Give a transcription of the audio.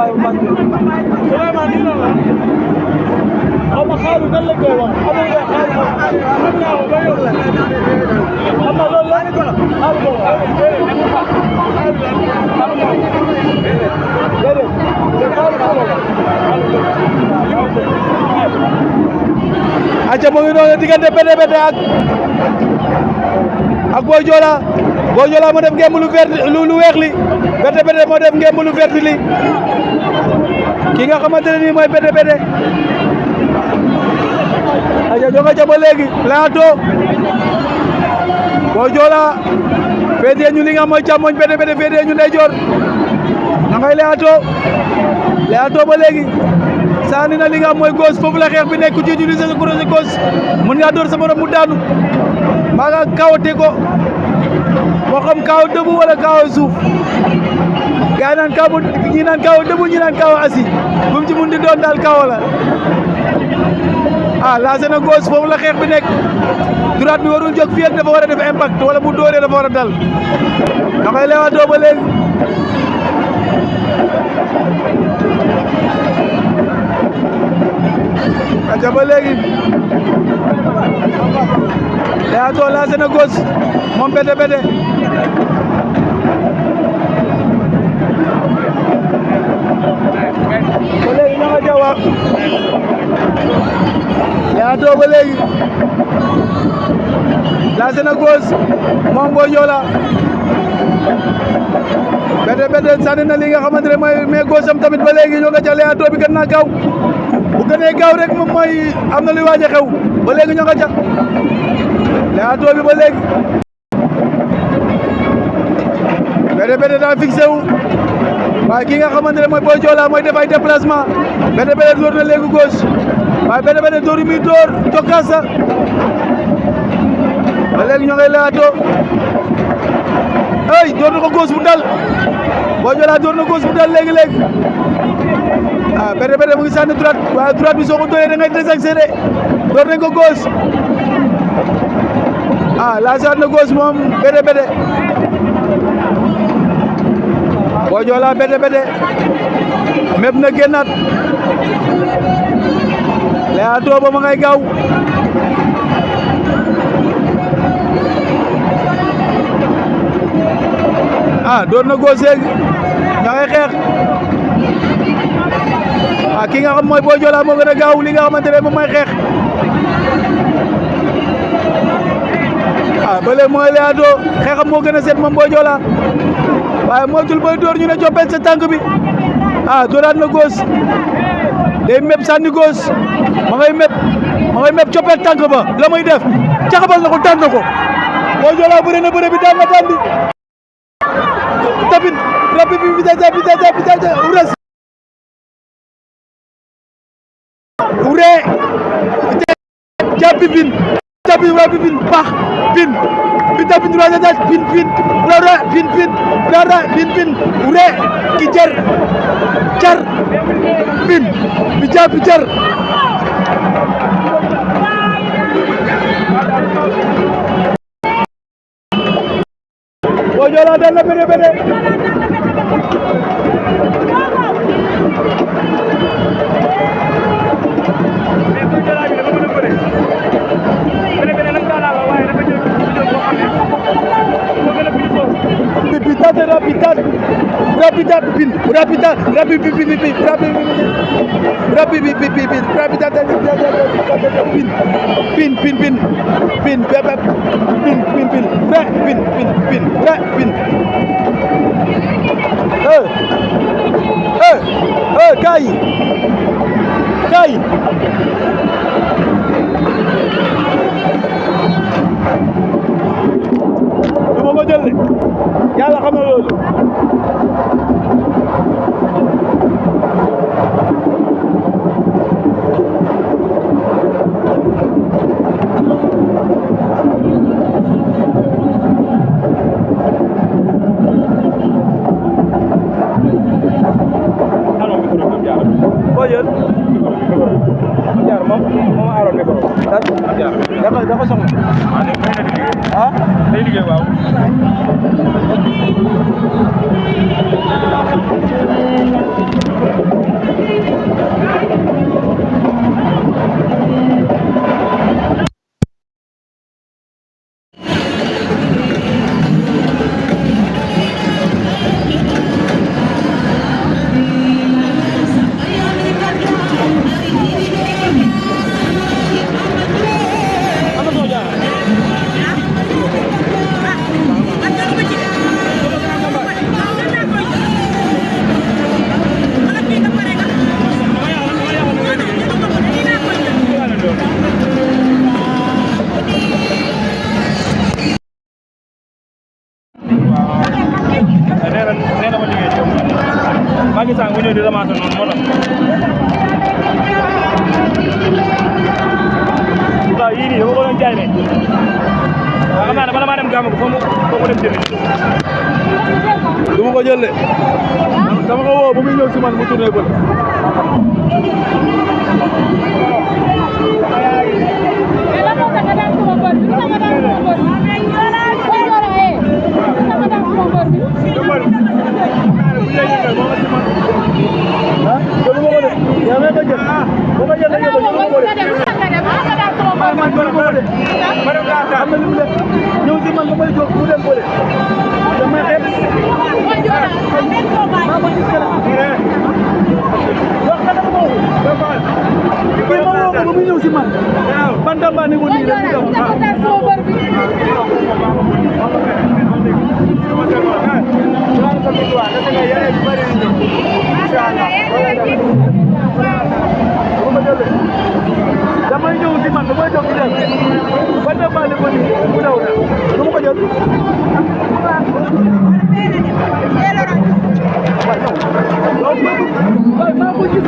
taxawaayu Mbacke vraiment nii la xaw ma xaaru nan la koy wax xamal nga xaaru xam naa ko ba yow la xam na loolu la xaaru ko aca mu ngi noonu diggante Bété Bété ak Boy Diola moo def ngemb lu vert lu weex li Bété Bété moo def ngemb lu vert li ki nga xamante ne nii mooy Bété Bété aca jonga ca ba léegi plateau Boy Diola féetee ñu li nga mooy càmmoñ Bété Bété féetee ñu ndeyjoor na ngay leewaatoo ba léegi saani na li nga mooy gauche foofu la xeex bi nekk ci utiliser sa crochet gauche mën nga door sa morom mu daanu mbaa nga kawate ko moo xam kaw dëbu wala kaw suuf gaa naan kaw ñi naan kaw dëbu ñi naan kaw asi bu mu ci mun di doon daal kaw la lancé na gauche foofu la xeex bi nekk droite bi warul jóg fii ak dafa war a def impact wala bu dóoree dafa war a dal da koy leewaatoo ba léegi aca ba léegi leewaatoo lancé na gauche moom Bété Bété ba léegi ñoo nga jawa leewaatoo ba léegi lancé na gauche moom Boy Diola Bété Bété sànni na li nga xamante ne mooy mais gauche am tamit ba léegi ñoo nga ca leewaatoo bi gën naa gaaw bu gënee gaaw rek moom mooy am na luy waaj a xew ba léegi ñoo nga ca leewaatoo bi ba léegi Bété Bété daa fixé wu waaye ki nga xamante ne mooy Boy Diola mooy def ay déplacement Bété Bété door na léegi gauche waaye Bété Bété door yi muy door jokkaas sa ba léegi ñoo ngay leewaatoo ay door na ko gauche bu dal Boy Diola door na gauche bu dal léegi-léegi Bété Bété mu ngi sànni droite waaye droite bi soo ko dooree da ngay désaccéléré door nañ ko gauche lancé waat na gauche moom Bété Bété Boy Diola Bété Bété mépp na génnaat leewaatoo ba ma ngay gaaw door na gauche yeegi ña ngay xeex ki nga xam mooy Boy Diola moo gën a gaaw li nga xamante ne moom mooy xeex ba léegi mooy leewaatoo xeexam moo gën a set moom Boy Diola waaye moytul boy door ñu ne joppeel sa tànk bi dooraat na gauche day mépp sànni gauche ma ngay mépp coppeel tànk ba la muy def caxabal na ko daan na ko Boy Diola bëre na bëre bi daan na daan bi tapin rabi bi uras ure jabi bin rabi bin pax bin bi tapin raja bin rara bin ure ki jar bin bi jabi jar Boy Diola daan na Bété Bété kay duma ko jël yàlla xam na loolu gis sànq mu ñëw di ramasser noonu moo tax waaw yii nii dama ko doon jaay ne xam naa ne bala maa dem gàmm ko foo mu dem jënd du ma ko jël de dama ko woo ba muy ñëw si man mu tourné ko ñëw si man ba may jóg mu dem bële damay xeeb maa ko gis kala wax na dama ko kii ma woo ko ba muy ñëw si man bantamba ni ko nii rek mu damay ñëw si man damay jóg di dem bantamba ni ko nii mu daw na du ma ko jël maa ko gis